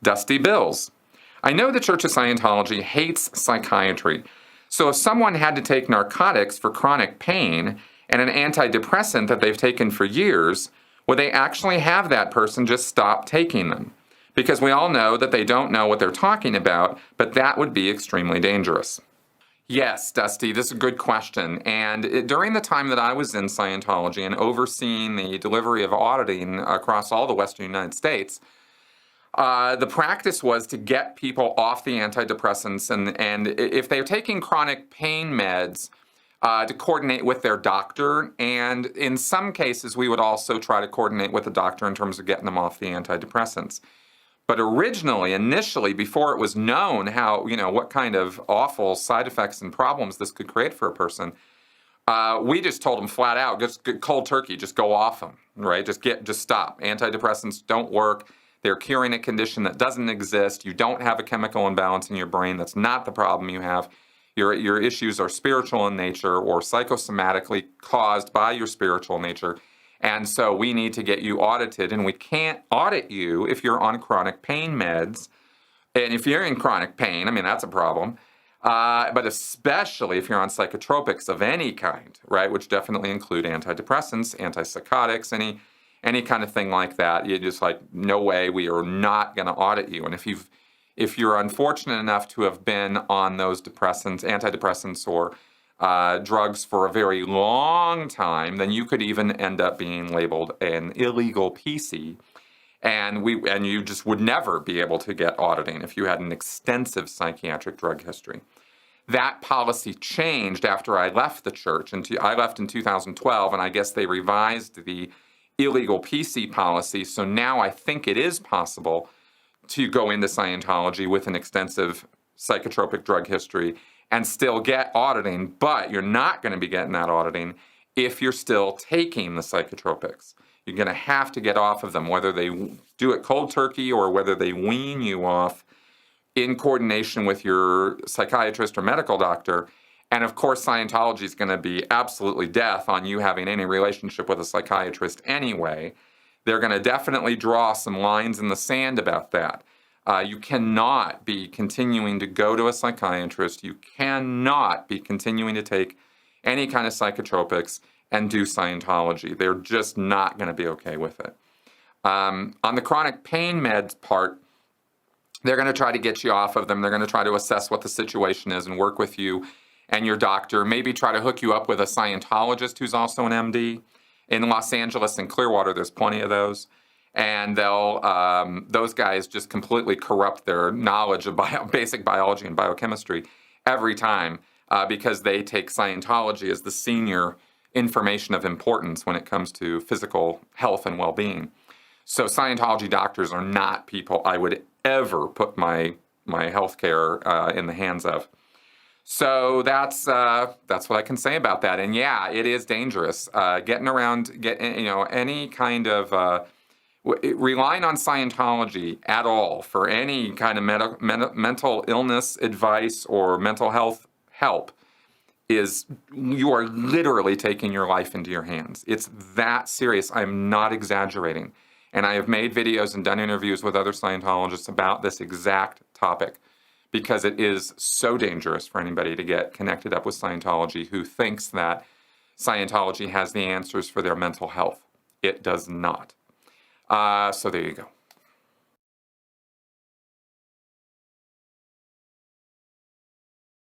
Dusty Bills. I know the Church of Scientology hates psychiatry, so if someone had to take narcotics for chronic pain and an antidepressant that they've taken for years, would they actually have that person just stop taking them? Because we all know that they don't know what they're talking about, but that would be extremely dangerous. Yes, Dusty, this is a good question. And during the time that I was in Scientology and overseeing the delivery of auditing across all the Western United States, the practice was to get people off the antidepressants, and if they're taking chronic pain meds, to coordinate with their doctor. And in some cases, we would also try to coordinate with the doctor in terms of getting them off the antidepressants. But originally, initially, before it was known how, what kind of awful side effects and problems this could create for a person, we just told them flat out, just cold turkey, just go off them, right? Just stop. Antidepressants don't work. They're curing a condition that doesn't exist. You don't have a chemical imbalance in your brain. That's not the problem you have. Your issues are spiritual in nature or psychosomatically caused by your spiritual nature. And so we need to get you audited, and we can't audit you if you're on chronic pain meds. And if you're in chronic pain, that's a problem. But especially if you're on psychotropics of any kind, right, which definitely include antidepressants, antipsychotics, any kind of thing like that, you're just like, no way, we are not going to audit you. And if you're unfortunate enough to have been on those antidepressants or drugs for a very long time, then you could even end up being labeled an illegal PC, and you just would never be able to get auditing if you had an extensive psychiatric drug history. That policy changed after I left the church. I left in 2012, and I guess they revised the illegal PC policy, so now I think it is possible to go into Scientology with an extensive psychotropic drug history and still get auditing, but you're not going to be getting that auditing if you're still taking the psychotropics. You're going to have to get off of them, whether they do it cold turkey or whether they wean you off in coordination with your psychiatrist or medical doctor. And of course, Scientology is going to be absolutely death on you having any relationship with a psychiatrist anyway. They're going to definitely draw some lines in the sand about that. You cannot be continuing to go to a psychiatrist. You cannot be continuing to take any kind of psychotropics and do Scientology. They're just not going to be okay with it. On the chronic pain meds part, they're going to try to get you off of them. They're going to try to assess what the situation is and work with you and your doctor. Maybe try to hook you up with a Scientologist who's also an MD. In Los Angeles and Clearwater, there's plenty of those. And those guys just completely corrupt their knowledge of basic biology and biochemistry every time because they take Scientology as the senior information of importance when it comes to physical health and well-being. So Scientology doctors are not people I would ever put my health care in the hands of. So that's what I can say about that. And yeah, it is dangerous. Getting around, any kind of relying on Scientology at all for any kind of mental illness advice or mental health help you are literally taking your life into your hands. It's that serious. I'm not exaggerating. And I have made videos and done interviews with other Scientologists about this exact topic because it is so dangerous for anybody to get connected up with Scientology who thinks that Scientology has the answers for their mental health. It does not. So there you go.